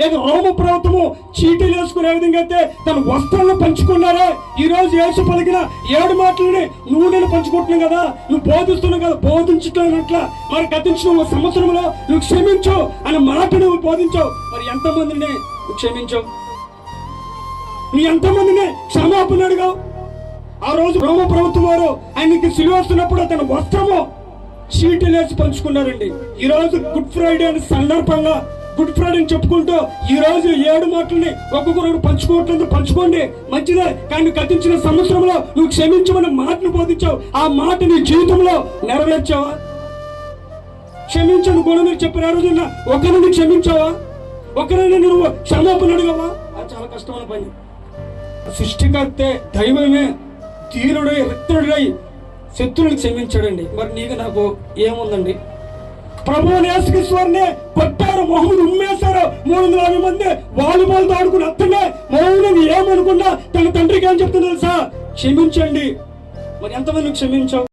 లేదా రోమ ప్రభుత్వము చీటీలు వేసుకునే విధంగా అయితే తన వస్త్రాలను పంచుకున్నారే, ఈ రోజు యేసు పలికిన 7 మాటలని నువ్వు నేను పంచుకుంటున్నావు కదా, నువ్వు బోధిస్తున్నావు కదా, బోధించట్లనట్లా మరి గతించిన సంవత్సరంలో నువ్వు క్షమించు అనే మాట నువ్వు బోధించావు. మరి ఎంతమందిని నువ్వు క్షమించావు? నువ్వు ఎంతమందిని క్షమాపణ అడిగావు? ఆ రోజు రోమ ప్రభుత్వం వారు ఆయనకి సిలువ వస్తున్నప్పుడు తన వస్త్రము చీటీలు వేసి పంచుకున్నారండి. ఈ రోజు గుడ్ ఫ్రైడే అనే సందర్భంగా గుడ్ ఫ్రైడే అని చెప్పుకుంటూ ఈ రోజు 7 మాటలని ఒక్కొక్కరు పంచుకోవట్లేదు, పంచుకోండి మంచిదే. కానీ గతించిన సంవత్సరంలో నువ్వు క్షమించమని మాటను బోధించావు, ఆ మాట నీ జీవితంలో నెరవేర్చావా? క్షమించను కూడా మీరు చెప్పారు. ఆ రోజున ఒకరిని క్షమించావా? ఒకరిని నువ్వు క్షమాపణ అడిగావా? అది చాలా కష్టమైన పని. సృష్టికర్తే దైవమే తీరుడై రక్తుడై శత్రువుని క్షమించాడండి. మరి నీకు నాకు ఏముందండి? ప్రభువుని యేసుక్రీస్తుని కొట్టారు, మొహమ్మద్ ఉమ్మేశారు, 350 మంది వాలీబాల్ ఆడుకుని అత్తనే మౌనంగా ఏమనుకున్నా తన తండ్రికి ఏం చెప్తుందో తెలుసా? క్షమించండి. మరి ఎంతమంది క్షమించావు?